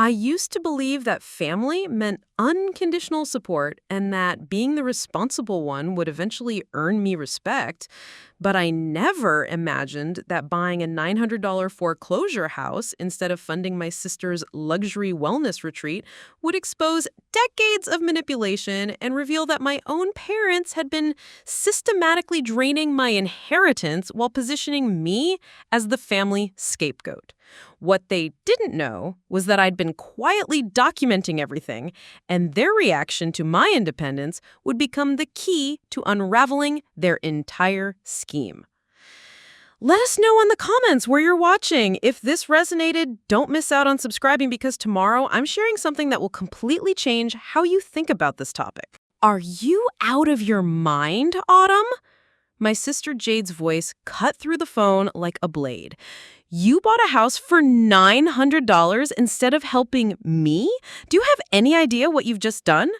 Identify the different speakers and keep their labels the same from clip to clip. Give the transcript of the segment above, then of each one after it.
Speaker 1: I used to believe that family meant unconditional support and that being the responsible one would eventually earn me respect, but I never imagined that buying a $900 foreclosure house instead of funding my sister's luxury wellness retreat would expose decades of manipulation and reveal that my own parents had been systematically draining my inheritance while positioning me as the family scapegoat. What they didn't know was that I'd been quietly documenting everything, and their reaction to my independence would become the key to unraveling their entire scheme. Let us know in the comments where you're watching. If this resonated, don't miss out on subscribing because tomorrow I'm sharing something that will completely change how you think about this topic. Are you out of your mind, Autumn? My sister Jade's voice cut through the phone like a blade. You bought a house for $900 instead of helping me? Do you have any idea what you've just done?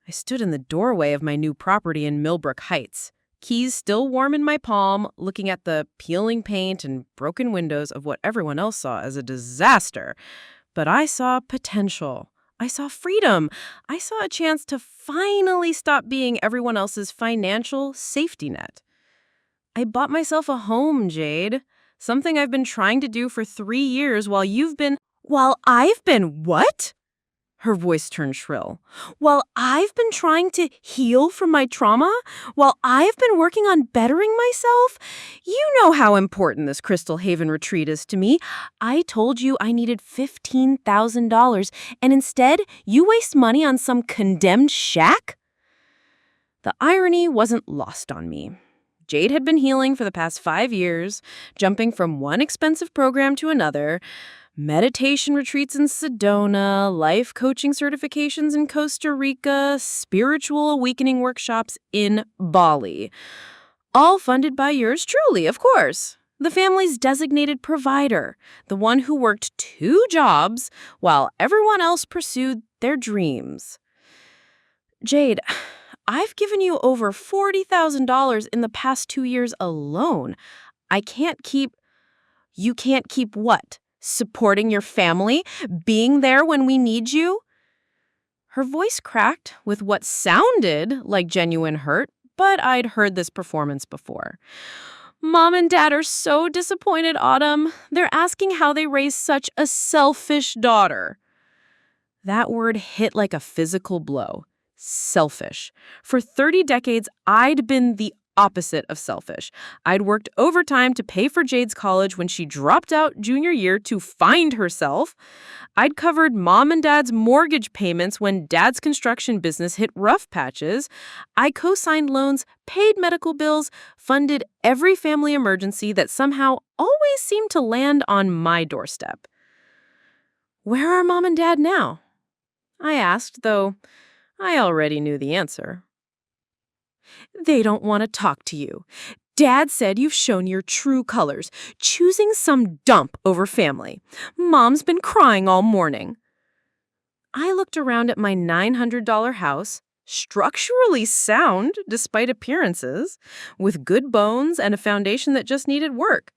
Speaker 1: I stood in the doorway of my new property in Millbrook Heights, keys still warm in my palm, looking at the peeling paint and broken windows of what everyone else saw as a disaster. But I saw potential. I saw freedom. I saw a chance to finally stop being everyone else's financial safety net. I bought myself a home, Jade. Something I've been trying to do for 3 years while I've been what? Her voice turned shrill. While I've been trying to heal from my trauma? While I've been working on bettering myself? You know how important this Crystal Haven retreat is to me. I told you I needed $15,000, and instead you waste money on some condemned shack? The irony wasn't lost on me. Jade had been healing for the past 5 years, jumping from one expensive program to another, meditation retreats in Sedona, life coaching certifications in Costa Rica, spiritual awakening workshops in Bali. All funded by yours truly, of course. The family's designated provider, the one who worked 2 jobs while everyone else pursued their dreams. Jade, I've given you over $40,000 in the past 2 years alone. You can't keep what? Supporting your family? Being there when we need you? Her voice cracked with what sounded like genuine hurt, but I'd heard this performance before. Mom and Dad are so disappointed, Autumn. They're asking how they raised such a selfish daughter. That word hit like a physical blow. Selfish. For 30 decades, I'd been the opposite of selfish. I'd worked overtime to pay for Jade's college when she dropped out junior year to find herself. I'd covered Mom and Dad's mortgage payments when Dad's construction business hit rough patches. I co-signed loans, paid medical bills, funded every family emergency that somehow always seemed to land on my doorstep. Where are Mom and Dad now? I asked, though I already knew the answer. They don't want to talk to you. Dad said you've shown your true colors, choosing some dump over family. Mom's been crying all morning. I looked around at my $900 house, structurally sound despite appearances, with good bones and a foundation that just needed work.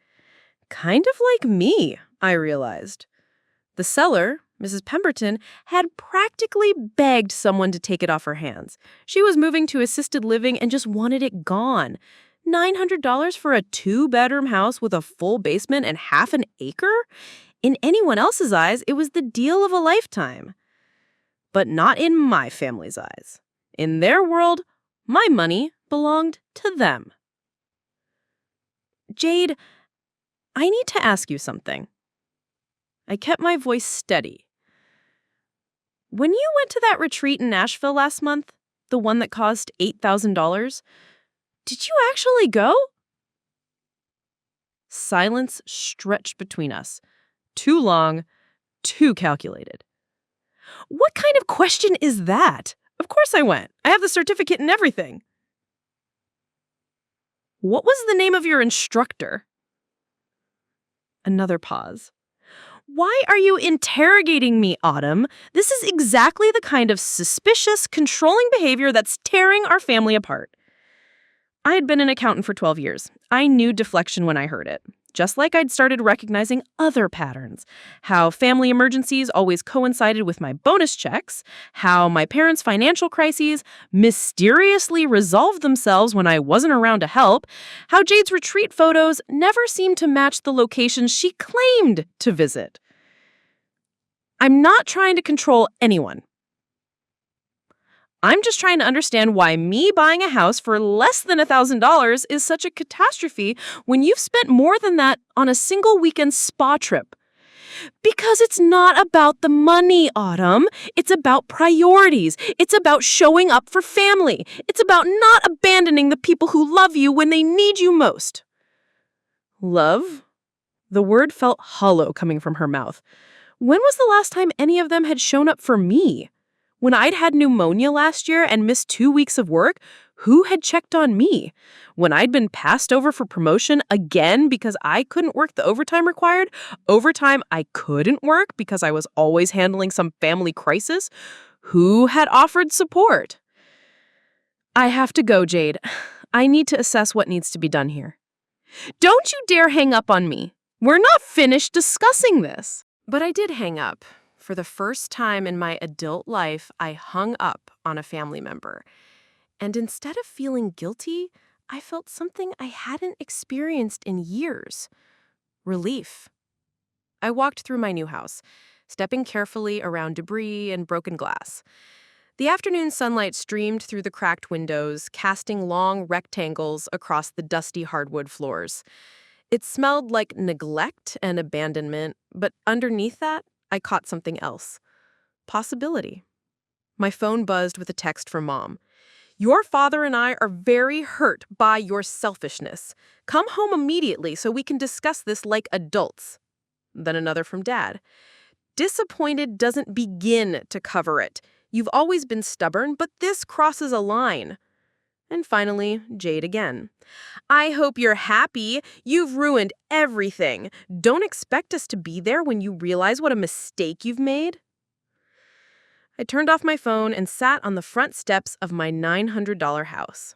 Speaker 1: Kind of like me, I realized. The seller, Mrs. Pemberton, had practically begged someone to take it off her hands. She was moving to assisted living and just wanted it gone. $900 for a 2-bedroom house with a full basement and half an acre? In anyone else's eyes, it was the deal of a lifetime. But not in my family's eyes. In their world, my money belonged to them. Jade, I need to ask you something. I kept my voice steady. When you went to that retreat in Nashville last month, the one that cost $8,000, did you actually go? Silence stretched between us. Too long, too calculated. What kind of question is that? Of course I went. I have the certificate and everything. What was the name of your instructor? Another pause. Why are you interrogating me, Autumn? This is exactly the kind of suspicious, controlling behavior that's tearing our family apart. I had been an accountant for 12 years. I knew deflection when I heard it. Just like I'd started recognizing other patterns. How family emergencies always coincided with my bonus checks, how my parents' financial crises mysteriously resolved themselves when I wasn't around to help, how Jade's retreat photos never seemed to match the locations she claimed to visit. I'm not trying to control anyone. I'm just trying to understand why me buying a house for less than $1,000 is such a catastrophe when you've spent more than that on a single weekend spa trip. Because it's not about the money, Autumn. It's about priorities. It's about showing up for family. It's about not abandoning the people who love you when they need you most. Love? The word felt hollow coming from her mouth. When was the last time any of them had shown up for me? When I'd had pneumonia last year and missed 2 weeks of work, who had checked on me? When I'd been passed over for promotion again because I couldn't work the overtime required, overtime I couldn't work because I was always handling some family crisis, who had offered support? I have to go, Jade. I need to assess what needs to be done here. Don't you dare hang up on me. We're not finished discussing this. But I did hang up. For the first time in my adult life, I hung up on a family member. And instead of feeling guilty, I felt something I hadn't experienced in years. Relief. I walked through my new house, stepping carefully around debris and broken glass. The afternoon sunlight streamed through the cracked windows, casting long rectangles across the dusty hardwood floors. It smelled like neglect and abandonment, but underneath that, I caught something else. Possibility. My phone buzzed with a text from Mom. Your father and I are very hurt by your selfishness. Come home immediately so we can discuss this like adults. Then another from Dad. Disappointed doesn't begin to cover it. You've always been stubborn, but this crosses a line. And finally, Jade again. I hope you're happy. You've ruined everything. Don't expect us to be there when you realize what a mistake you've made. I turned off my phone and sat on the front steps of my $900 house.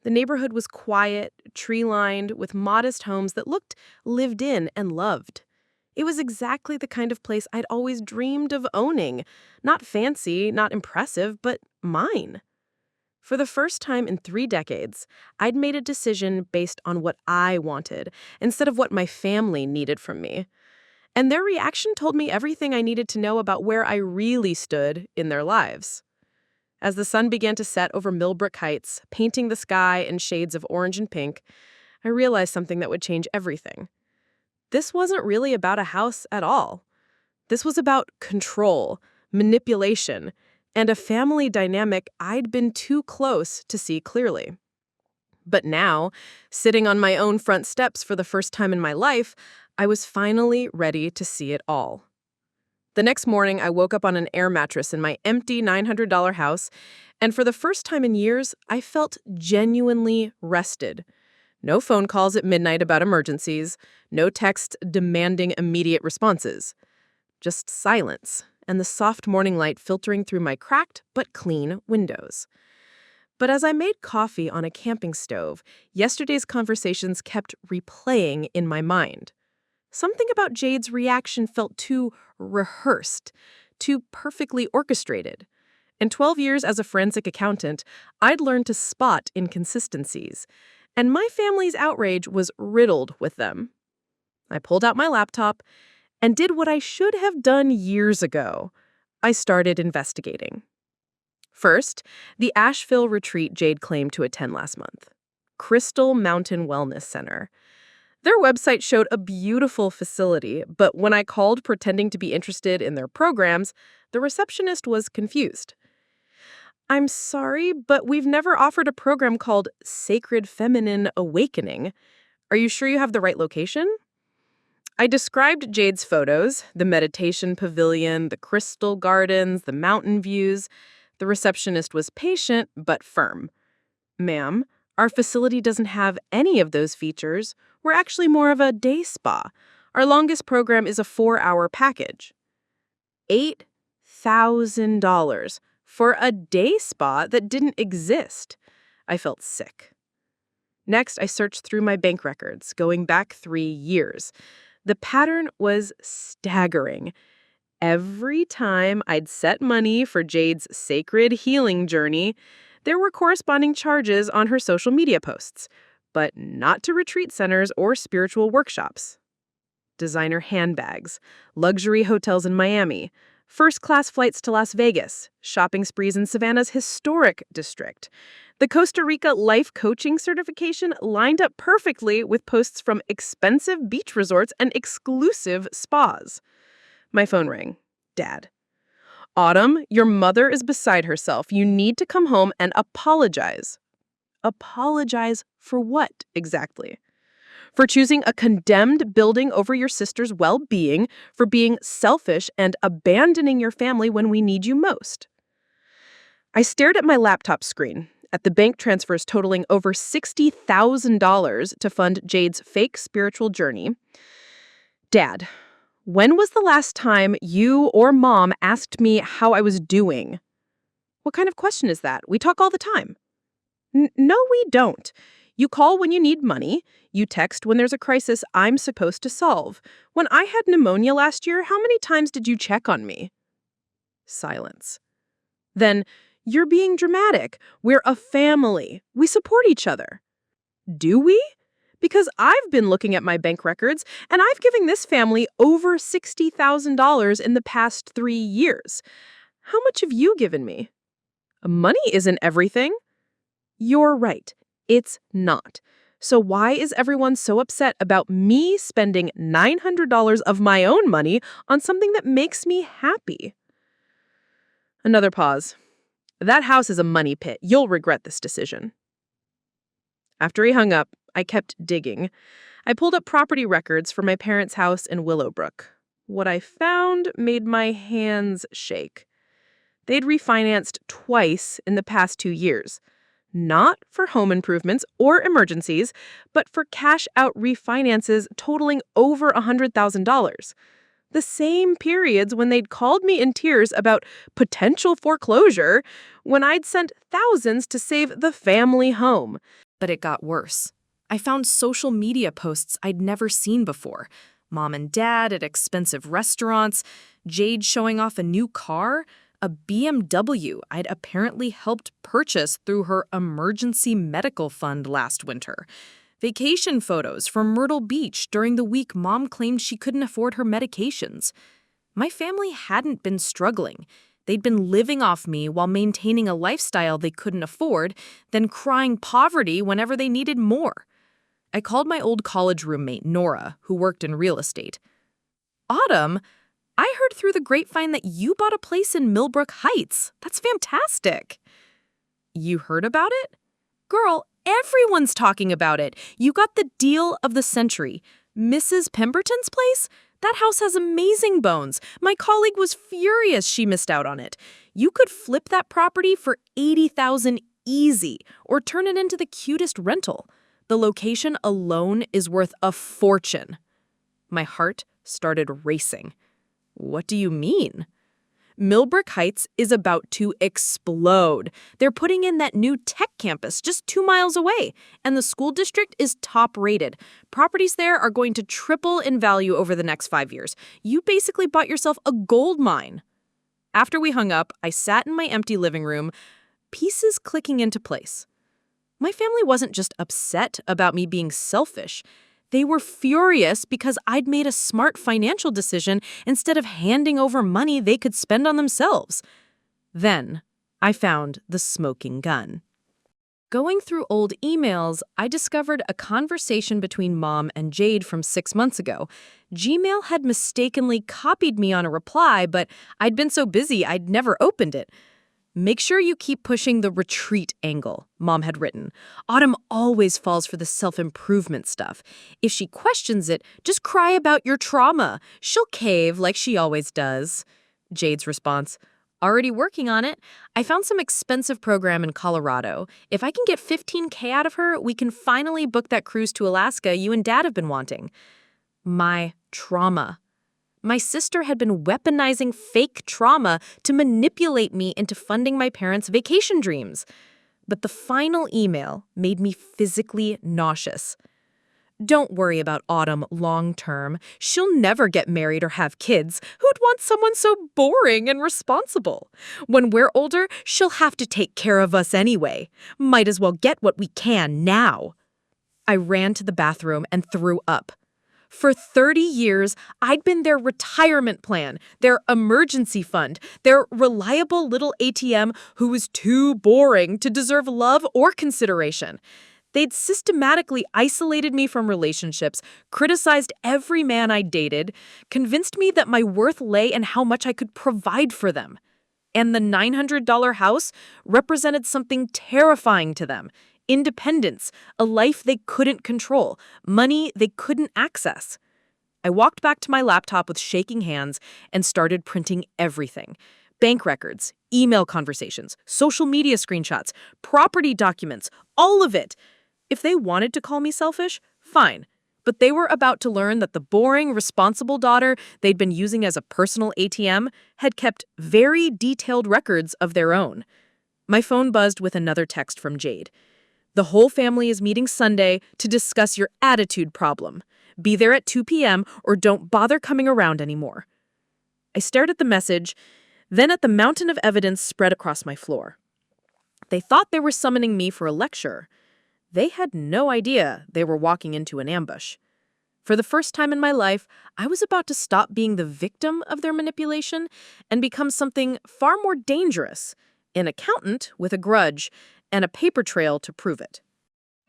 Speaker 1: The neighborhood was quiet, tree-lined, with modest homes that looked lived in and loved. It was exactly the kind of place I'd always dreamed of owning. Not fancy, not impressive, but mine. For the first time in 3 decades, I'd made a decision based on what I wanted instead of what my family needed from me. And their reaction told me everything I needed to know about where I really stood in their lives. As the sun began to set over Millbrook Heights, painting the sky in shades of orange and pink, I realized something that would change everything. This wasn't really about a house at all. This was about control, manipulation, and a family dynamic I'd been too close to see clearly. But now, sitting on my own front steps for the first time in my life, I was finally ready to see it all. The next morning, I woke up on an air mattress in my empty $900 house, and for the first time in years, I felt genuinely rested. No phone calls at midnight about emergencies, no texts demanding immediate responses. Just silence and the soft morning light filtering through my cracked but clean windows. But as I made coffee on a camping stove, yesterday's conversations kept replaying in my mind. Something about Jade's reaction felt too rehearsed, too perfectly orchestrated. In 12 years as a forensic accountant, I'd learned to spot inconsistencies, and my family's outrage was riddled with them. I pulled out my laptop and did what I should have done years ago. I started investigating. First, the Asheville retreat Jade claimed to attend last month. Crystal Mountain Wellness Center. Their website showed a beautiful facility, but when I called pretending to be interested in their programs, the receptionist was confused. I'm sorry, but we've never offered a program called Sacred Feminine Awakening. Are you sure you have the right location? I described Jade's photos, the meditation pavilion, the crystal gardens, the mountain views. The receptionist was patient but firm. Ma'am, our facility doesn't have any of those features. We're actually more of a day spa. Our longest program is a 4-hour package. $8,000 for a day spa that didn't exist. I felt sick. Next, I searched through my bank records, going back 3 years. The pattern was staggering. Every time I'd set money for Jade's sacred healing journey, there were corresponding charges on her social media posts, but not to retreat centers or spiritual workshops. Designer handbags, luxury hotels in Miami, first-class flights to Las Vegas, shopping sprees in Savannah's historic district. The Costa Rica life coaching certification lined up perfectly with posts from expensive beach resorts and exclusive spas. My phone rang. Dad. Autumn, your mother is beside herself. You need to come home and apologize. Apologize for what, exactly? For choosing a condemned building over your sister's well-being, for being selfish and abandoning your family when we need you most. I stared at my laptop screen, at the bank transfers totaling over $60,000 to fund Jade's fake spiritual journey. Dad, when was the last time you or Mom asked me how I was doing? What kind of question is that? We talk all the time. No, we don't. You call when you need money. You text when there's a crisis I'm supposed to solve. When I had pneumonia last year, how many times did you check on me? Silence. Then, you're being dramatic. We're a family. We support each other. Do we? Because I've been looking at my bank records, and I've given this family over $60,000 in the past 3 years. How much have you given me? Money isn't everything. You're right. It's not. So why is everyone so upset about me spending $900 of my own money on something that makes me happy? Another pause. That house is a money pit. You'll regret this decision. After he hung up, I kept digging. I pulled up property records for my parents' house in Willowbrook. What I found made my hands shake. They'd refinanced twice in the past 2 years. Not for home improvements or emergencies, but for cash-out refinances totaling over $100,000. The same periods when they'd called me in tears about potential foreclosure, when I'd sent thousands to save the family home. But it got worse. I found social media posts I'd never seen before. Mom and Dad at expensive restaurants, Jade showing off a new car, a BMW I'd apparently helped purchase through her emergency medical fund last winter. Vacation photos from Myrtle Beach during the week Mom claimed she couldn't afford her medications. My family hadn't been struggling. They'd been living off me while maintaining a lifestyle they couldn't afford, then crying poverty whenever they needed more. I called my old college roommate, Nora, who worked in real estate. Autumn, I heard through the grapevine that you bought a place in Millbrook Heights. That's fantastic. You heard about it? Girl, everyone's talking about it. You got the deal of the century. Mrs. Pemberton's place? That house has amazing bones. My colleague was furious she missed out on it. You could flip that property for $80,000 easy, or turn it into the cutest rental. The location alone is worth a fortune. My heart started racing. What do you mean? Millbrook Heights is about to explode. They're putting in that new tech campus just 2 miles away, and the school district is top-rated. Properties there are going to triple in value over the next 5 years. You basically bought yourself a gold mine. After we hung up, I sat in my empty living room, pieces clicking into place. My family wasn't just upset about me being selfish. They were furious because I'd made a smart financial decision instead of handing over money they could spend on themselves. Then, I found the smoking gun. Going through old emails, I discovered a conversation between Mom and Jade from 6 months ago. Gmail had mistakenly copied me on a reply, but I'd been so busy I'd never opened it. Make sure you keep pushing the retreat angle, Mom had written. Autumn always falls for the self-improvement stuff. If she questions it, just cry about your trauma. She'll cave like she always does. Jade's response, already working on it. I found some expensive program in Colorado. If I can get $15,000 out of her, we can finally book that cruise to Alaska you and Dad have been wanting. My trauma. My sister had been weaponizing fake trauma to manipulate me into funding my parents' vacation dreams.
Speaker 2: But the final email made me physically nauseous. Don't worry about Autumn long term. She'll never get married or have kids. Who'd want someone so boring and responsible? When we're older, she'll have to take care of us anyway. Might as well get what we can now. I ran to the bathroom and threw up. For 30 years, I'd been their retirement plan, their emergency fund, their reliable little ATM who was too boring to deserve love or consideration. They'd systematically isolated me from relationships, criticized every man I dated, convinced me that my worth lay in how much I could provide for them. And the $900 house represented something terrifying to them. Independence, a life they couldn't control, money they couldn't access. I walked back to my laptop with shaking hands and started printing everything. Bank records, email conversations, social media screenshots, property documents, all of it. If they wanted to call me selfish, fine. But they were about to learn that the boring, responsible daughter they'd been using as a personal ATM had kept very detailed records of their own. My phone buzzed with another text from Jade. The whole family is meeting Sunday to discuss your attitude problem. Be there at 2 p.m. or don't bother coming around anymore. I stared at the message, then at the mountain of evidence spread across my floor. They thought they were summoning me for a lecture. They had no idea they were walking into an ambush. For the first time in my life, I was about to stop being the victim of their manipulation and become something far more dangerous, an accountant with a grudge and a paper trail to prove it.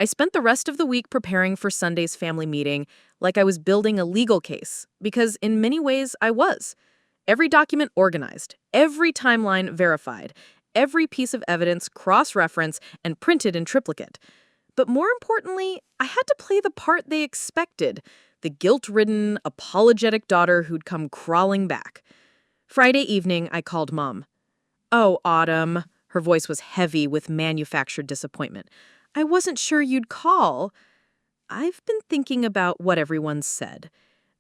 Speaker 2: I spent the rest of the week preparing for Sunday's family meeting like I was building a legal case, because in many ways I was. Every document organized, every timeline verified, every piece of evidence cross-referenced and printed in triplicate. But more importantly, I had to play the part they expected, the guilt-ridden, apologetic daughter who'd come crawling back. Friday evening, I called Mom. "Oh, Autumn." Her voice was heavy with manufactured disappointment. "I wasn't sure you'd call." I've been thinking about what everyone said.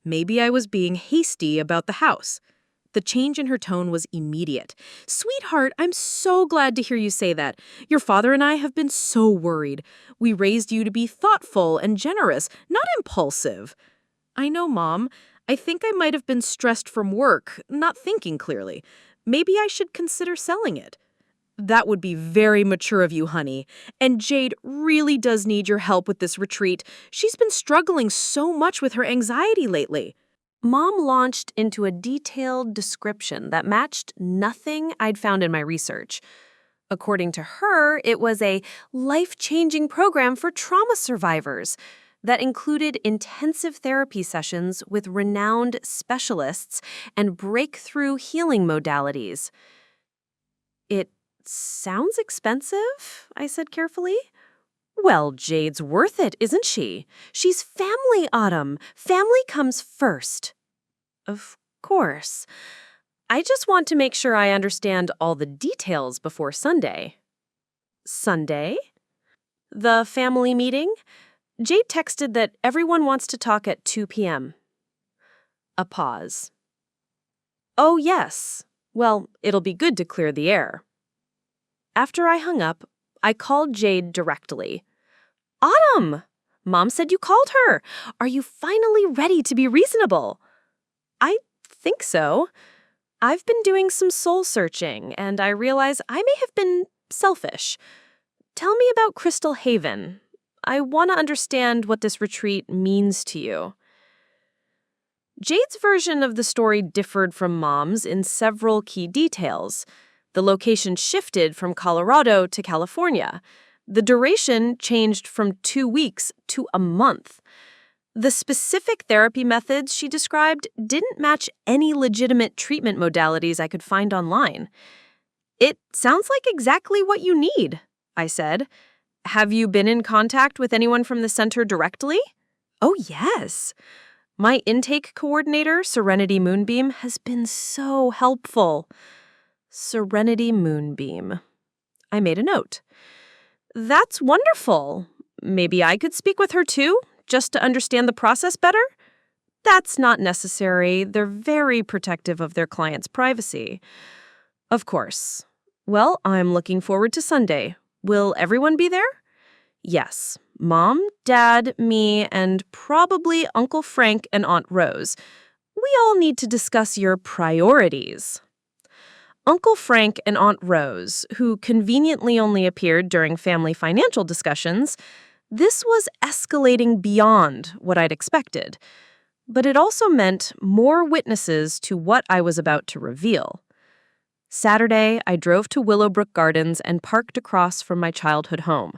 Speaker 2: Maybe I was being hasty about the house. The change in her tone was immediate. "Sweetheart, I'm so glad to hear you say that. Your father and I have been so worried. We raised you to be thoughtful and generous, not impulsive." "I know, Mom. I think I might have been stressed from work, not thinking clearly. Maybe I should consider selling it." "That would be very mature of you, honey. And Jade really does need your help with this retreat. She's been struggling so much with her anxiety lately." Mom launched into a detailed description that matched nothing I'd found in my research. According to her, it was a life-changing program for trauma survivors that included intensive therapy sessions with renowned specialists and breakthrough healing modalities. "It sounds expensive," I said carefully. "Well, Jade's worth it, isn't she? She's family, Autumn. Family comes first." "Of course. I just want to make sure I understand all the details before Sunday." "Sunday?" "The family meeting? Jade texted that everyone wants to talk at 2 p.m. A pause. "Oh, yes. Well, it'll be good to clear the air." After I hung up, I called Jade directly. "Autumn! Mom said you called her. Are you finally ready to be reasonable?" "I think so. I've been doing some soul searching, and I realize I may have been selfish. Tell me about Crystal Haven. I want to understand what this retreat means to you." Jade's version of the story differed from Mom's in several key details. The location shifted from Colorado to California. The duration changed from 2 weeks to a month. The specific therapy methods she described didn't match any legitimate treatment modalities I could find online. "It sounds like exactly what you need," I said. "Have you been in contact with anyone from the center directly?" "Oh, yes. My intake coordinator, Serenity Moonbeam, has been so helpful." Serenity Moonbeam. I made a note. "That's wonderful. Maybe I could speak with her too, just to understand the process better?" "That's not necessary. They're very protective of their clients' privacy." "Of course. Well, I'm looking forward to Sunday.
Speaker 1: Will everyone be there? Yes. Mom, Dad, me, and probably Uncle Frank and Aunt Rose. We all need to discuss your priorities. Uncle Frank and Aunt Rose, who conveniently only appeared during family financial discussions, this was escalating beyond what I'd expected. But it also meant more witnesses to what I was about to reveal. Saturday, I drove to Willowbrook Gardens and parked across from my childhood home.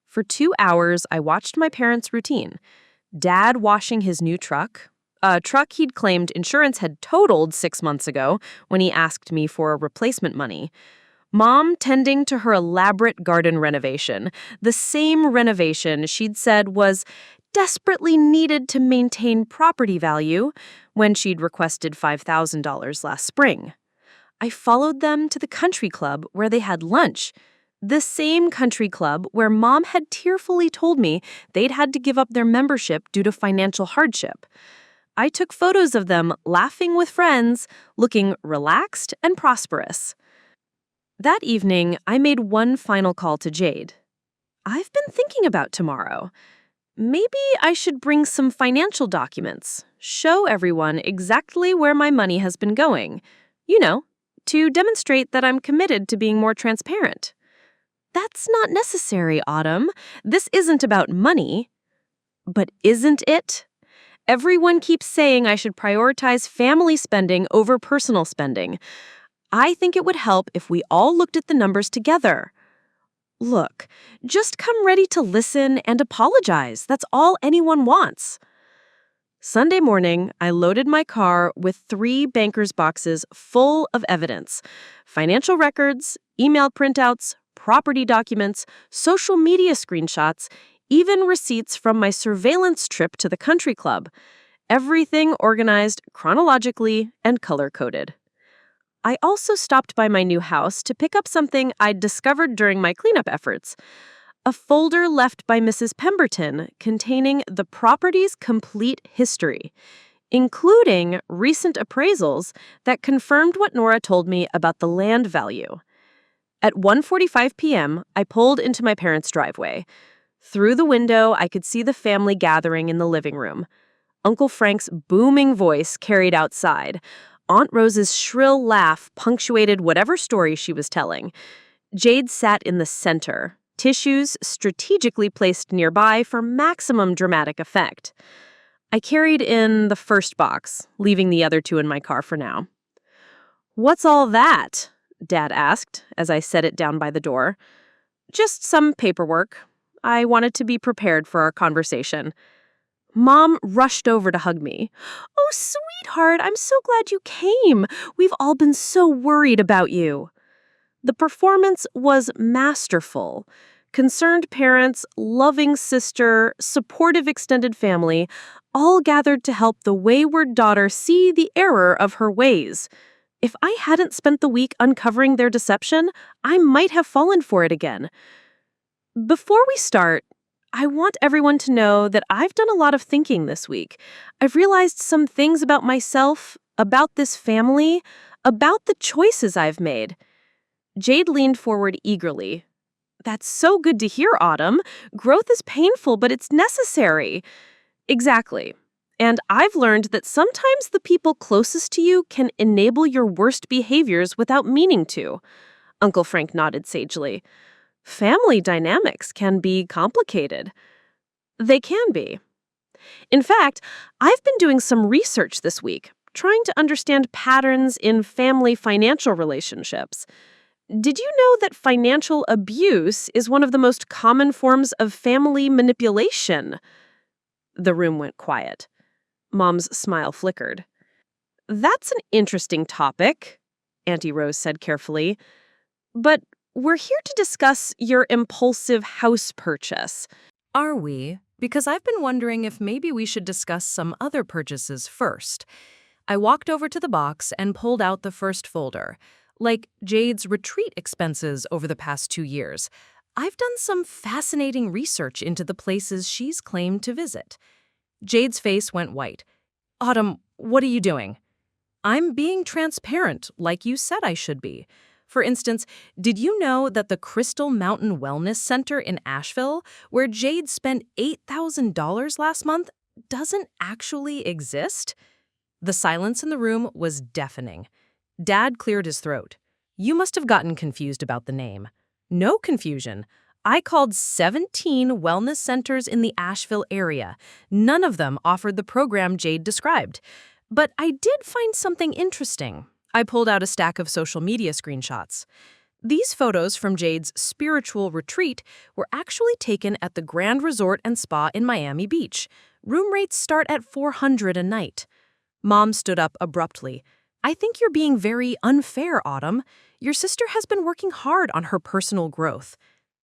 Speaker 1: For 2 hours, I watched my parents' routine. Dad washing his new truck, a truck he'd claimed insurance had totaled 6 months ago when he asked me for replacement money. Mom tending to her elaborate garden renovation, the same renovation she'd said was desperately needed to maintain property value when she'd requested $5,000 last spring. I followed them to the country club where they had lunch. The same country club where Mom had tearfully told me they'd had to give up their membership due to financial hardship. I took photos of them laughing with friends, looking relaxed and prosperous. That evening, I made one final call to Jade. I've been thinking about tomorrow. Maybe I should bring some financial documents, show everyone exactly where my money has been going. To demonstrate that I'm committed to being more transparent. That's not necessary, Autumn. This isn't about money. But isn't it? Everyone keeps saying I should prioritize family spending over personal spending. I think it would help if we all looked at the numbers together. Look, just come ready to listen and apologize. That's all anyone wants. Sunday morning, I loaded my car with 3 banker's boxes full of evidence: financial records, email printouts, property documents, social media screenshots, even receipts from my surveillance trip to the country club. Everything organized chronologically and color-coded. I also stopped by my new house to pick up something I'd discovered during my cleanup efforts. A folder left by Mrs. Pemberton containing the property's complete history, including recent appraisals that confirmed what Nora told me about the land value. At 1:45 p.m., I pulled into my parents' driveway. Through the window, I could see the family gathering in the living room. Uncle Frank's booming voice carried outside. Aunt Rose's shrill laugh punctuated whatever story she was telling. Jade sat in the center, tissues strategically placed nearby for maximum dramatic effect. I carried in the first box, leaving the other 2 in my car for now. "What's all that?" Dad asked as I set it down by the door. "Just some paperwork. I wanted to be prepared for our conversation." Mom rushed over to hug me. "Oh, sweetheart, I'm so glad you came. We've all been so worried about you." The performance was masterful. Concerned parents, loving sister, supportive extended family, all gathered to help the wayward daughter see the error of her ways. If I hadn't spent the week uncovering their deception, I might have fallen for it again. Before we start, I want everyone to know that I've done a lot of thinking this week. I've realized some things about myself, about this family, about the choices I've made. Jade leaned forward eagerly. "That's so good to hear, Autumn. Growth is painful, but it's necessary." "Exactly. And I've learned that sometimes the people closest to you can enable your worst behaviors without meaning to." Uncle Frank nodded sagely. "Family dynamics can be complicated." They can be. In fact, I've been doing some research this week, trying to understand patterns in family financial relationships. Did you know that financial abuse is one of the most common forms of family manipulation? The room went quiet. Mom's smile flickered. "That's an interesting topic," Auntie Rose said carefully. "But we're here to discuss your impulsive house purchase."
Speaker 2: Are we? Because I've been wondering if maybe we should discuss some other purchases first. I walked over to the box and pulled out the first folder. Like Jade's retreat expenses over the past 2 years. I've done some fascinating research into the places she's claimed to visit. Jade's face went white. "Autumn, what are you doing?" "I'm being transparent, like you said I should be. For instance, did you know that the Crystal Mountain Wellness Center in Asheville, where Jade spent $8,000 last month, doesn't actually exist? The silence in the room was deafening. Dad cleared his throat. You must have gotten confused about the name. No confusion. I called 17 wellness centers in the Asheville area. None of them offered the program Jade described. But I did find something interesting. I pulled out a stack of social media screenshots. These photos from Jade's spiritual retreat were actually taken at the Grand Resort and Spa in Miami Beach. Room rates start at $400 a night. Mom stood up abruptly. I think you're being very unfair, Autumn. Your sister has been working hard on her personal growth.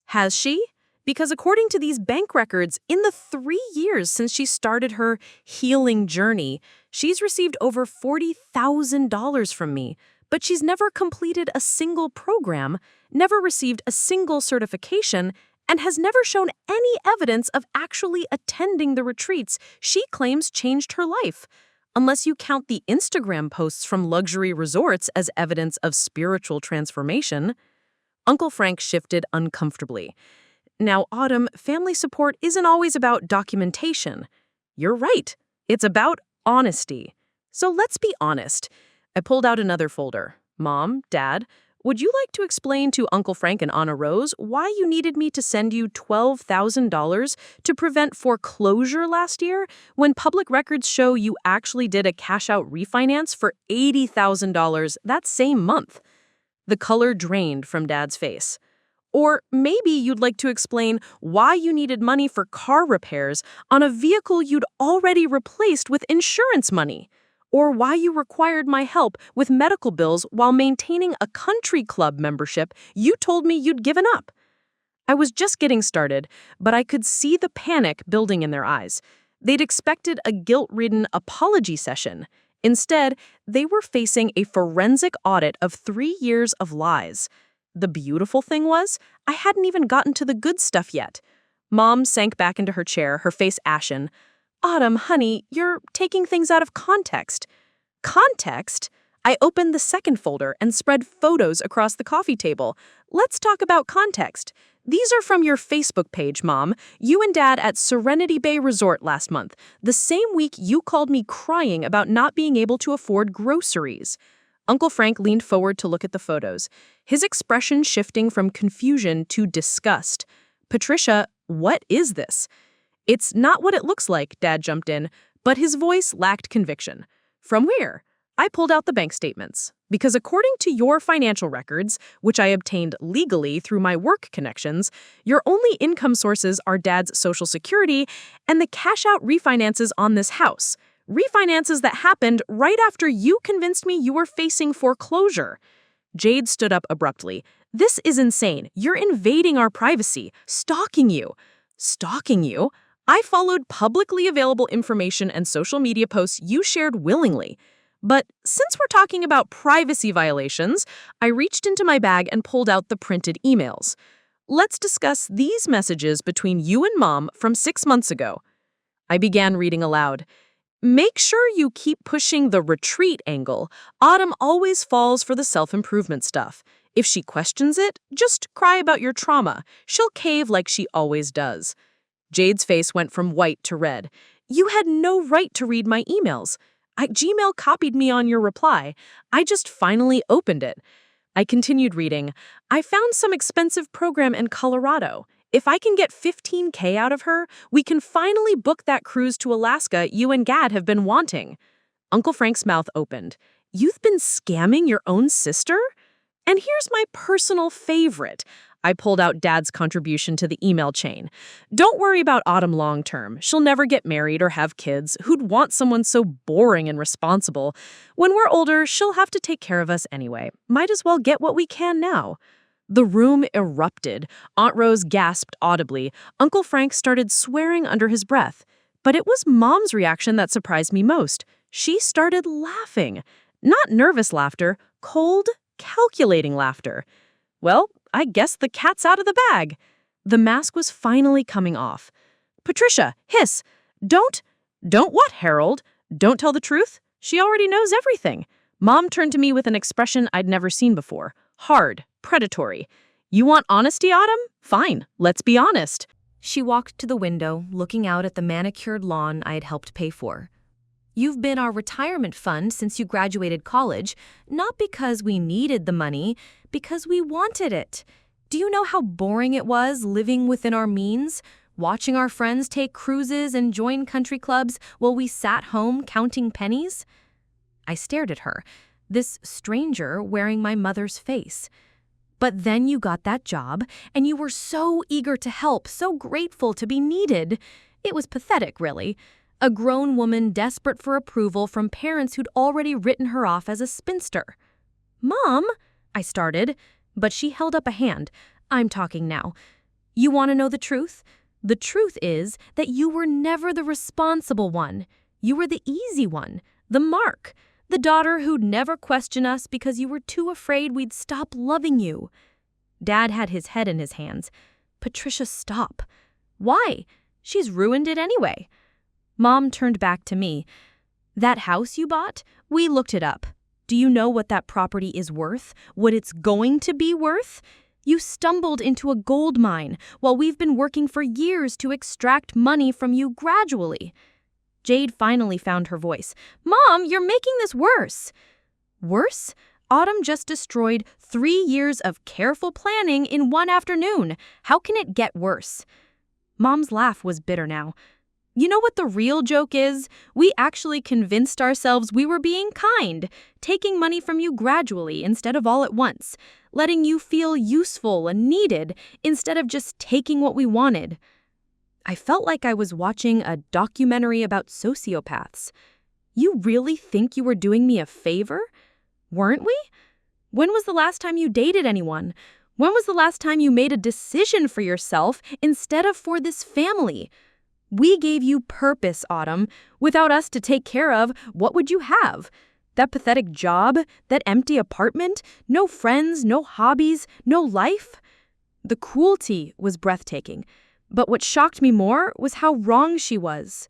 Speaker 2: Has she? Because according to these bank records, in the 3 years since she started her healing journey, she's received over $40,000 from me, but she's never completed a single program, never received a single certification, and has never shown any evidence of actually attending the retreats she claims changed her life. Unless you count the Instagram posts from luxury resorts as evidence of spiritual transformation. Uncle Frank shifted uncomfortably. Now, Autumn, family support isn't always about documentation. You're right. It's about honesty. So let's be honest. I pulled out another folder. Mom, Dad, would you like to explain to Uncle Frank and Anna Rose why you needed me to send you $12,000 to prevent foreclosure last year when public records show you actually did a cash-out refinance for $80,000 that same month? The color drained from Dad's face. Or maybe you'd like to explain why you needed money for car repairs on a vehicle you'd already replaced with insurance money. Or why you required my help with medical bills while maintaining a country club membership you told me you'd given up. I was just getting started, but I could see the panic building in their eyes. They'd expected a guilt-ridden apology session. Instead, they were facing a forensic audit of 3 years of lies. The beautiful thing was, I hadn't even gotten to the good stuff yet. Mom sank back into her chair, her face ashen. Autumn, honey, you're taking things out of context. Context? I opened the second folder and spread photos across the coffee table. Let's talk about context. These are from your Facebook page, Mom. You and Dad at Serenity Bay Resort last month, the same week you called me crying about not being able to afford groceries. Uncle Frank leaned forward to look at the photos, his expression shifting from confusion to disgust. Patricia, what is this? It's not what it looks like, Dad jumped in, but his voice lacked conviction. From where? I pulled out the bank statements. Because according to your financial records, which I obtained legally through my work connections, your only income sources are Dad's Social Security and the cash-out refinances on this house. Refinances that happened right after you convinced me you were facing foreclosure. Jade stood up abruptly. This is insane. You're invading our privacy, stalking you. Stalking you? I followed publicly available information and social media posts you shared willingly. But since we're talking about privacy violations, I reached into my bag and pulled out the printed emails. Let's discuss these messages between you and Mom from 6 months ago. I began reading aloud. Make sure you keep pushing the retreat angle. Autumn always falls for the self-improvement stuff. If she questions it, just cry about your trauma. She'll cave like she always does. Jade's face went from white to red. You had no right to read my emails. Gmail copied me on your reply. I just finally opened it. I continued reading. I found some expensive program in Colorado. If I can get $15K out of her, we can finally book that cruise to Alaska you and Gad have been wanting. Uncle Frank's mouth opened. You've been scamming your own sister? And here's my personal favorite. I pulled out Dad's contribution to the email chain. Don't worry about Autumn long term. She'll never get married or have kids. Who'd want someone so boring and responsible? When we're older, she'll have to take care of us anyway. Might as well get what we can now. The room erupted. Aunt Rose gasped audibly. Uncle Frank started swearing under his breath. But it was Mom's reaction that surprised me most. She started laughing. Not nervous laughter, cold, calculating laughter. Well, I guess the cat's out of the bag. The mask was finally coming off. Patricia, hiss. Don't what, Harold? Don't tell the truth? She already knows everything. Mom turned to me with an expression I'd never seen before. hard, predatory. You want honesty, Autumn? Fine, let's be honest. She walked to the window, looking out at the manicured lawn I had helped pay for. You've been our retirement fund since you graduated college, not because we needed the money, because we wanted it. Do you know how boring it was living within our means? Watching our friends take cruises and join country clubs while we sat home counting pennies? I stared at her, this stranger wearing my mother's face. But then you got that job, and you were so eager to help, so grateful to be needed. It was pathetic, really. A grown woman desperate for approval from parents who'd already written her off as a spinster. "Mom," I started, but she held up a hand. "I'm talking now. You want to know the truth? The truth is that you were never the responsible one. You were the easy one, the mark, the daughter who'd never question us because you were too afraid we'd stop loving you." Dad had his head in his hands. "Patricia, stop. Why? She's ruined it anyway." Mom turned back to me. "That house you bought? We looked it up. Do you know what that property is worth? What it's going to be worth? You stumbled into a gold mine while we've been working for years to extract money from you gradually." Jade finally found her voice. "Mom, you're making this worse." "Worse? Autumn just destroyed 3 years of careful planning in one afternoon. How can it get worse?" Mom's laugh was bitter now. "You know what the real joke is? We actually convinced ourselves we were being kind, taking money from you gradually instead of all at once, letting you feel useful and needed instead of just taking what we wanted." I felt like I was watching a documentary about sociopaths. You really think you were doing me a favor? Weren't we? When was the last time you dated anyone? When was the last time you made a decision for yourself instead of for this family? We gave you purpose, Autumn. Without us to take care of, what would you have? That pathetic job? That empty apartment? No friends, no hobbies, no life? The cruelty was breathtaking. But what shocked me more was how wrong she was.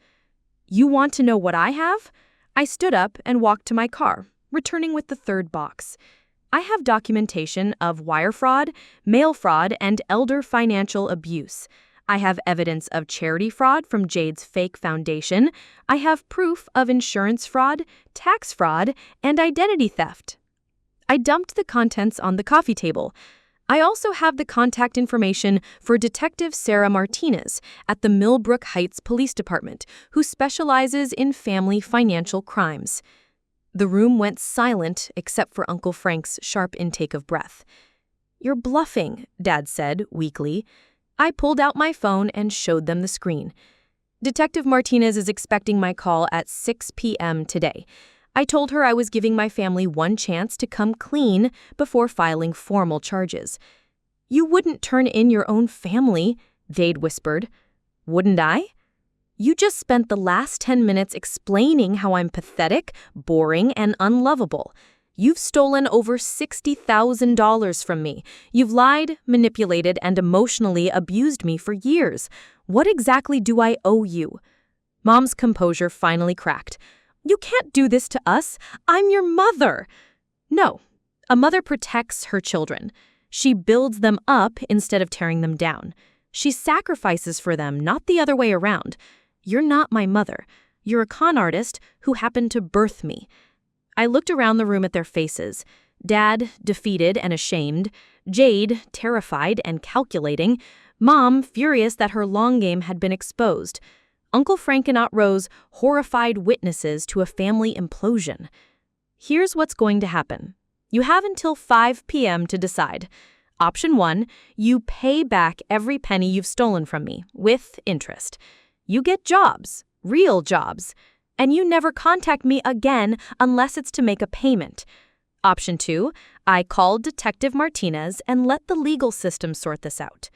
Speaker 2: "You want to know what I have?" I stood up and walked to my car, returning with the third box. I have documentation of wire fraud, mail fraud, and elder financial abuse. I have evidence of charity fraud from Jade's fake foundation. I have proof of insurance fraud, tax fraud, and identity theft. I dumped the contents on the coffee table. I also have the contact information for Detective Sarah Martinez at the Millbrook Heights Police Department, who specializes in family financial crimes. The room went silent except for Uncle Frank's sharp intake of breath. "You're bluffing," Dad said weakly. I pulled out my phone and showed them the screen. "Detective Martinez is expecting my call at 6 p.m. today. I told her I was giving my family one chance to come clean before filing formal charges." "You wouldn't turn in your own family," Jade whispered. "Wouldn't I? You just spent the last 10 minutes explaining how I'm pathetic, boring, and unlovable. You've stolen over $60,000 from me. You've lied, manipulated, and emotionally abused me for years. What exactly do I owe you?" Mom's composure finally cracked. "You can't do this to us. I'm your mother." "No, a mother protects her children. She builds them up instead of tearing them down. She sacrifices for them, not the other way around. You're not my mother. You're a con artist who happened to birth me." I looked around the room at their faces. Dad, defeated and ashamed. Jade, terrified and calculating. Mom, furious that her long game had been exposed. Uncle Frank and Aunt Rose, horrified witnesses to a family implosion. Here's what's going to happen. You have until 5 p.m. to decide. Option 1, you pay back every penny you've stolen from me, with interest. You get jobs, real jobs, and you never contact me again unless it's to make a payment. Option 2, I call Detective Martinez and let the legal system sort this out.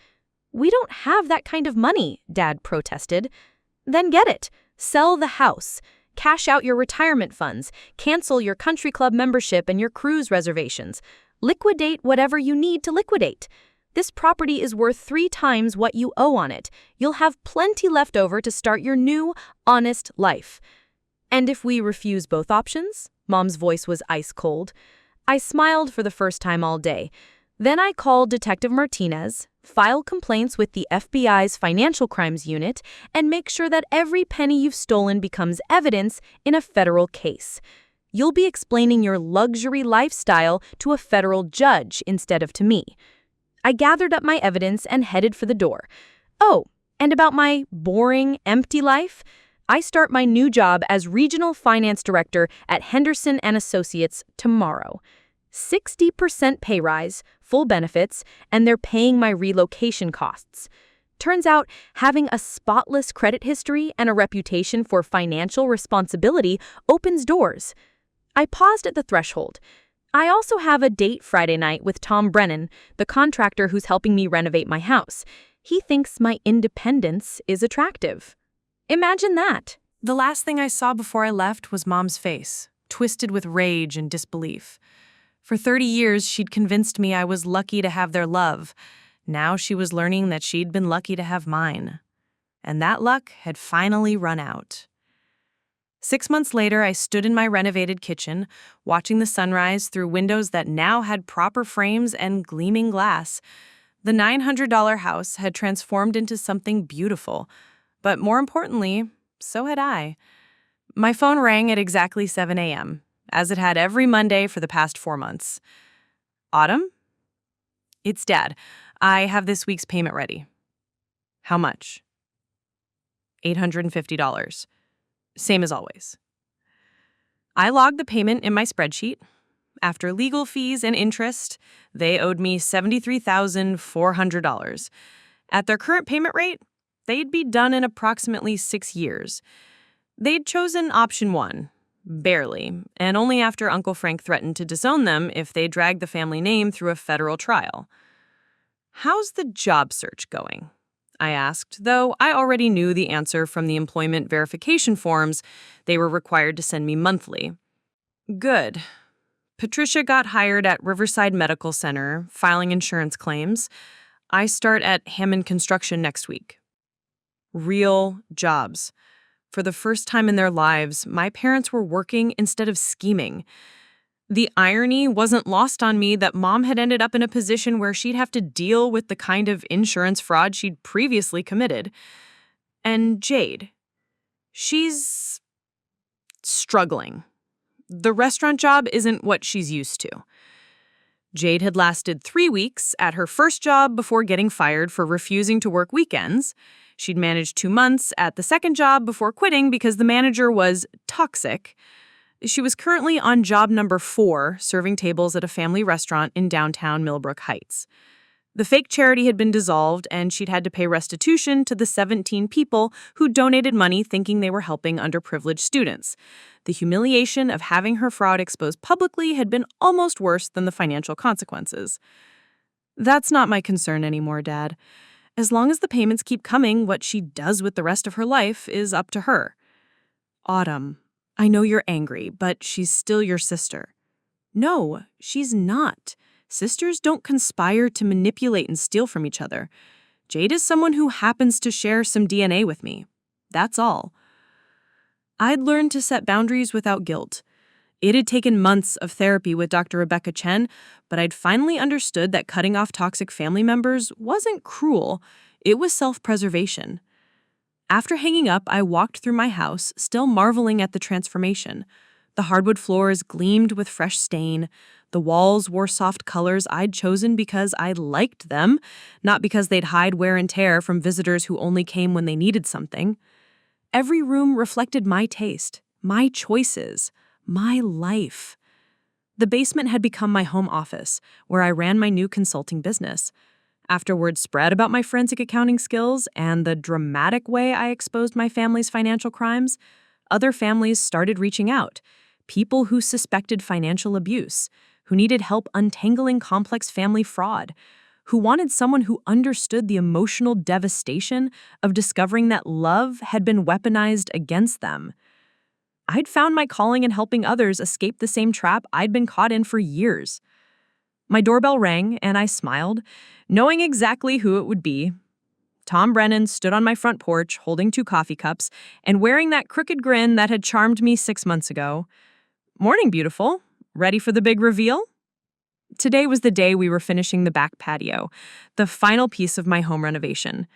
Speaker 2: "We don't have that kind of money," Dad protested. "Then get it. Sell the house. Cash out your retirement funds. Cancel your country club membership and your cruise reservations. Liquidate whatever you need to liquidate. This property is worth 3 times what you owe on it. You'll have plenty left over to start your new, honest life." "And if we refuse both options?" Mom's voice was ice cold. I smiled for the first time all day. Then I called Detective Martinez, file complaints with the FBI's Financial Crimes Unit, and make sure that every penny you've stolen becomes evidence in a federal case. You'll be explaining your luxury lifestyle to a federal judge instead of to me. I gathered up my evidence and headed for the door. Oh, and about my boring, empty life, I start my new job as Regional Finance Director at Henderson & Associates tomorrow. 60% pay rise, full benefits, and they're paying my relocation costs. Turns out, having a spotless credit history and a reputation for financial responsibility opens doors. I paused at the threshold. I also have a date Friday night with Tom Brennan, the contractor who's helping me renovate my house. He thinks my independence is attractive. Imagine that.
Speaker 1: The last thing I saw before I left was Mom's face, twisted with rage and disbelief. For 30 years, she'd convinced me I was lucky to have their love. Now she was learning that she'd been lucky to have mine. And that luck had finally run out. 6 months later, I stood in my renovated kitchen, watching the sunrise through windows that now had proper frames and gleaming glass. The $900 house had transformed into something beautiful. But more importantly, so had I. My phone rang at exactly 7 a.m., as it had every Monday for the past 4 months. Autumn? It's Dad. I have this week's payment ready. How much? $850. Same as always. I logged the payment in my spreadsheet. After legal fees and interest, they owed me $73,400. At their current payment rate, they'd be done in approximately 6 years. They'd chosen option 1, barely, and only after Uncle Frank threatened to disown them if they dragged the family name through a federal trial. How's the job search going? I asked, though I already knew the answer from the employment verification forms they were required to send me monthly. Good. Patricia got hired at Riverside Medical Center, filing insurance claims. I start at Hammond Construction next week. Real jobs. For the first time in their lives, my parents were working instead of scheming. The irony wasn't lost on me that Mom had ended up in a position where she'd have to deal with the kind of insurance fraud she'd previously committed. And Jade. She's struggling. The restaurant job isn't what she's used to. Jade had lasted 3 weeks at her first job before getting fired for refusing to work weekends. She'd managed 2 months at the second job before quitting because the manager was toxic. She was currently on job number 4, serving tables at a family restaurant in downtown Millbrook Heights. The fake charity had been dissolved, and she'd had to pay restitution to the 17 people who donated money thinking they were helping underprivileged students. The humiliation of having her fraud exposed publicly had been almost worse than the financial consequences. That's not my concern anymore, Dad. As long as the payments keep coming, what she does with the rest of her life is up to her. Autumn, I know you're angry, but she's still your sister. No, she's not. Sisters don't conspire to manipulate and steal from each other. Jade is someone who happens to share some DNA with me. That's all. I'd learned to set boundaries without guilt. It had taken months of therapy with Dr. Rebecca Chen, but I'd finally understood that cutting off toxic family members wasn't cruel. It was self-preservation. After hanging up, I walked through my house, still marveling at the transformation. The hardwood floors gleamed with fresh stain. The walls wore soft colors I'd chosen because I liked them, not because they'd hide wear and tear from visitors who only came when they needed something. Every room reflected my taste, my choices, my life. The basement had become my home office, where I ran my new consulting business. After word spread about my forensic accounting skills and the dramatic way I exposed my family's financial crimes, other families started reaching out. People who suspected financial abuse, who needed help untangling complex family fraud, who wanted someone who understood the emotional devastation of discovering that love had been weaponized against them. I'd found my calling in helping others escape the same trap I'd been caught in for years. My doorbell rang, and I smiled, knowing exactly who it would be. Tom Brennan stood on my front porch, holding 2 coffee cups, and wearing that crooked grin that had charmed me 6 months ago. "Morning, beautiful. Ready for the big reveal?"
Speaker 2: Today was the day we were finishing the back patio, the final piece of my home renovation.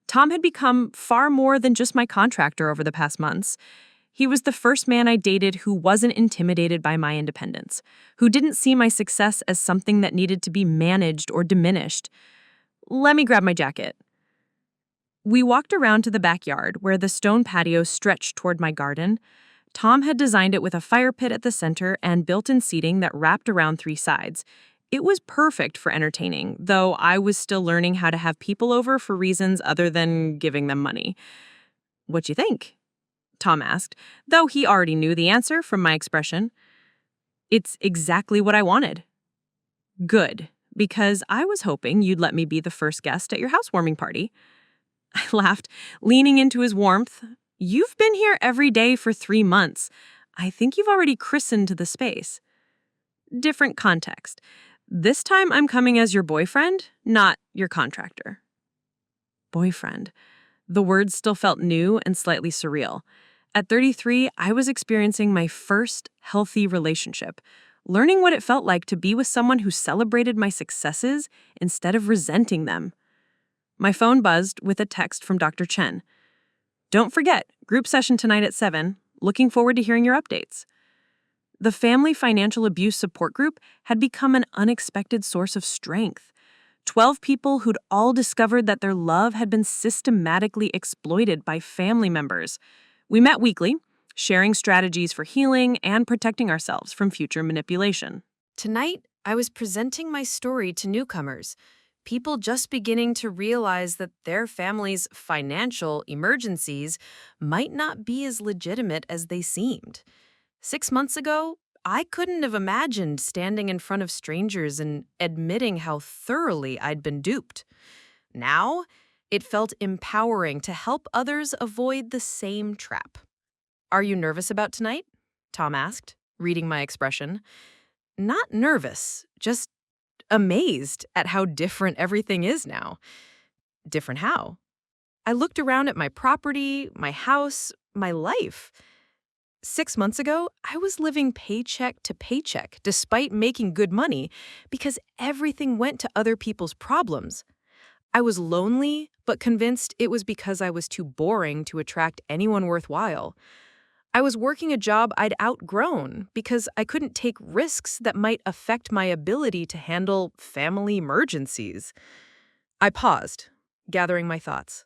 Speaker 2: Tom had become far more than just my contractor over the past months. He was the first man I dated who wasn't intimidated by my independence, who didn't see my success as something that needed to be managed or diminished. Let me grab my jacket. We walked around to the backyard where the stone patio stretched toward my garden. Tom had designed it with a fire pit at the center and built-in seating that wrapped around 3 sides. It was perfect for entertaining, though I was still learning how to have people over for reasons other than giving them money. "What you think?" Tom asked, though he already knew the answer from my expression. "It's exactly what I wanted." "Good, because I was hoping you'd let me be the first guest at your housewarming party." I laughed, leaning into his warmth. "You've been here every day for 3 months. I think you've already christened the space." Different context. This time I'm coming as your boyfriend, not your contractor. Boyfriend. The words still felt new and slightly surreal. At 33, I was experiencing my first healthy relationship, learning what it felt like to be with someone who celebrated my successes instead of resenting them. My phone buzzed with a text from Dr. Chen. "Don't forget, group session tonight at 7. Looking forward to hearing your updates." The Family Financial Abuse Support Group had become an unexpected source of strength. 12 people who'd all discovered that their love had been systematically exploited by family members. We met weekly, sharing strategies for healing and protecting ourselves from future manipulation.
Speaker 1: Tonight, I was presenting my story to newcomers, people just beginning to realize that their family's financial emergencies might not be as legitimate as they seemed. 6 months ago, I couldn't have imagined standing in front of strangers and admitting how thoroughly I'd been duped. Now, it felt empowering to help others avoid the same trap. "Are you nervous about tonight?" Tom asked, reading my expression. Not nervous, just amazed at how different everything is now. Different how? I looked around at my property, my house, my life. 6 months ago, I was living paycheck to paycheck despite making good money because everything went to other people's problems. I was lonely, but convinced it was because I was too boring to attract anyone worthwhile. I was working a job I'd outgrown because I couldn't take risks that might affect my ability to handle family emergencies. I paused, gathering my thoughts.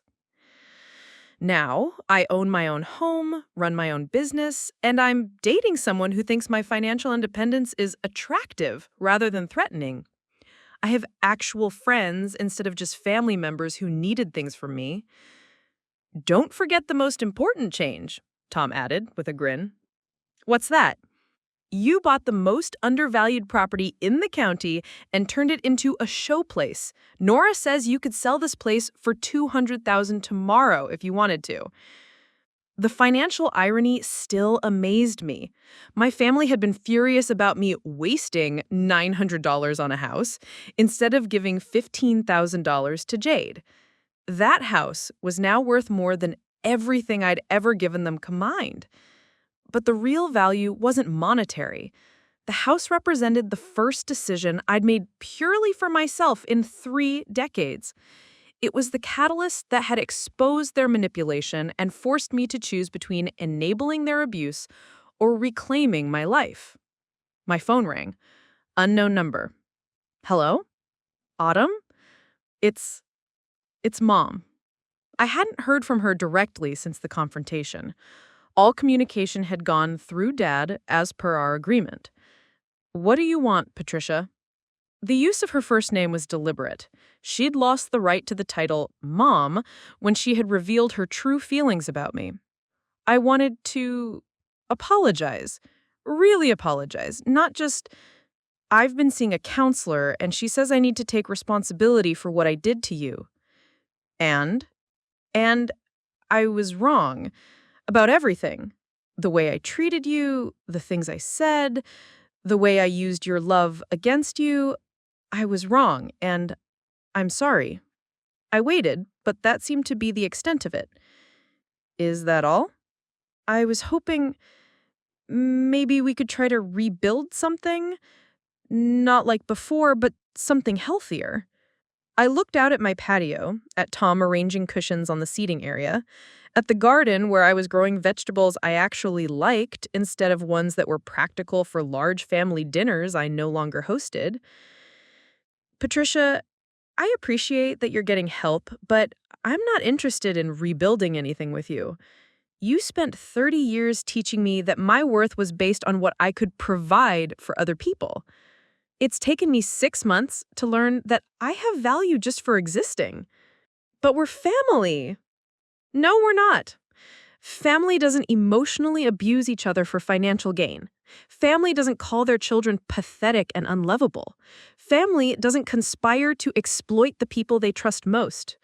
Speaker 1: Now, I own my own home, run my own business, and I'm dating someone who thinks my financial independence is attractive rather than threatening. I have actual friends instead of just family members who needed things from me. "Don't forget the most important change," Tom added with a grin. "What's that?" "You bought the most undervalued property in the county and turned it into a showplace. Nora says you could sell this place for $200,000 tomorrow if you wanted to." The financial irony still amazed me. My family had been furious about me wasting $900 on a house instead of giving $15,000 to Jade. That house was now worth more than everything I'd ever given them combined. But the real value wasn't monetary. The house represented the first decision I'd made purely for myself in 3 decades. It was the catalyst that had exposed their manipulation and forced me to choose between enabling their abuse or reclaiming my life. My phone rang. Unknown number. "Hello? Autumn? It's Mom." I hadn't heard from her directly since the confrontation. All communication had gone through Dad as per our agreement. "What do you want, Patricia?" The use of her first name was deliberate. She'd lost the right to the title Mom when she had revealed her true feelings about me. I wanted to apologize. Really apologize. Not just, "I've been seeing a counselor and she says I need to take responsibility for what I did to you." And I was wrong about everything. The way I treated you, the things I said, the way I used your love against you. I was wrong, and I'm sorry. I waited, but that seemed to be the extent of it. "Is that all?" "I was hoping maybe we could try to rebuild something.
Speaker 2: Not like before, but something healthier. I looked out at my patio, at Tom arranging cushions on the seating area, at the garden where I was growing vegetables I actually liked instead of ones that were practical for large family dinners I no longer hosted. Patricia, I appreciate that you're getting help, but I'm not interested in rebuilding anything with you. You spent 30 years teaching me that my worth was based on what I could provide for other people. It's taken me 6 months to learn that I have value just for existing. But we're family. No, we're not. Family doesn't emotionally abuse each other for financial gain. Family doesn't call their children pathetic and unlovable. Family doesn't conspire to exploit the people they trust most.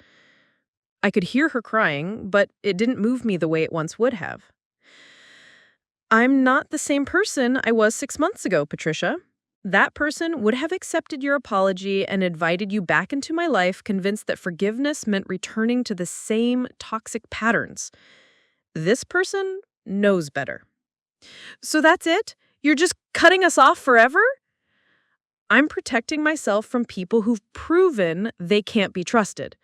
Speaker 2: I could hear her crying, but it didn't move me the way it once would have. I'm not the same person I was 6 months ago, Patricia. That person would have accepted your apology and invited you back into my life, convinced that forgiveness meant returning to the same toxic patterns. This person knows better. So that's it? You're just cutting us off forever? I'm protecting myself from people who've proven they can't be trusted.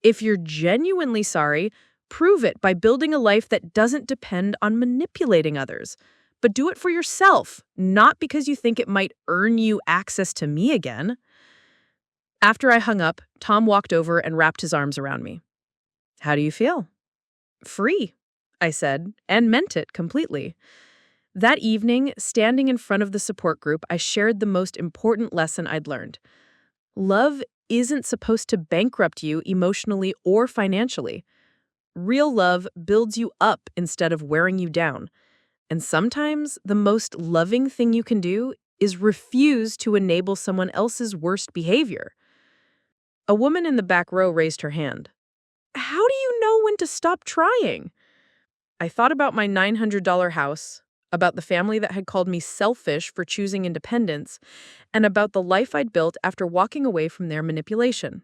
Speaker 2: If you're genuinely sorry, prove it by building a life that doesn't depend on manipulating others. But do it for yourself, not because you think it might earn you access to me again. After I hung up, Tom walked over and wrapped his arms around me. How do you feel? Free, I said, and meant it completely. That evening, standing in front of the support group, I shared the most important lesson I'd learned. Love isn't supposed to bankrupt you emotionally or financially. Real love builds you up instead of wearing you down. And sometimes the most loving thing you can do is refuse to enable someone else's worst behavior. A woman in the back row raised her hand. How do you know when to stop trying? I thought about my $900 house, about the family that had called me selfish for choosing independence, and about the life I'd built after walking away from their manipulation.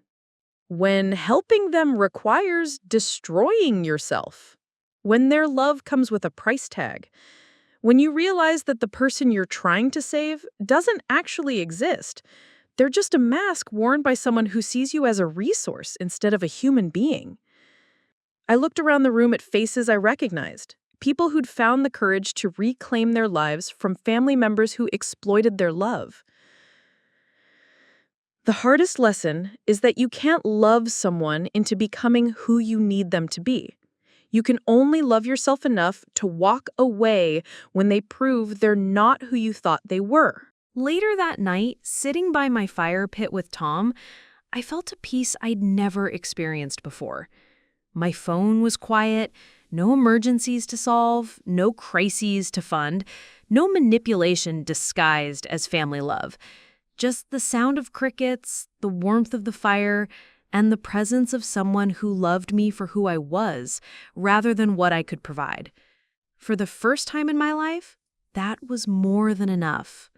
Speaker 2: When helping them requires destroying yourself. When their love comes with a price tag. When you realize that the person you're trying to save doesn't actually exist. They're just a mask worn by someone who sees you as a resource instead of a human being. I looked around the room at faces I recognized. People who'd found the courage to reclaim their lives from family members who exploited their love. The hardest lesson is that you can't love someone into becoming who you need them to be. You can only love yourself enough to walk away when they prove they're not who you thought they were. Later that night, sitting by my fire pit with Tom, I felt a peace I'd never experienced before. My phone was quiet, no emergencies to solve, no crises to fund, no manipulation disguised as family love. Just the sound of crickets, the warmth of the fire, and the presence of someone who loved me for who I was, rather than what I could provide. For the first time in my life, that was more than enough.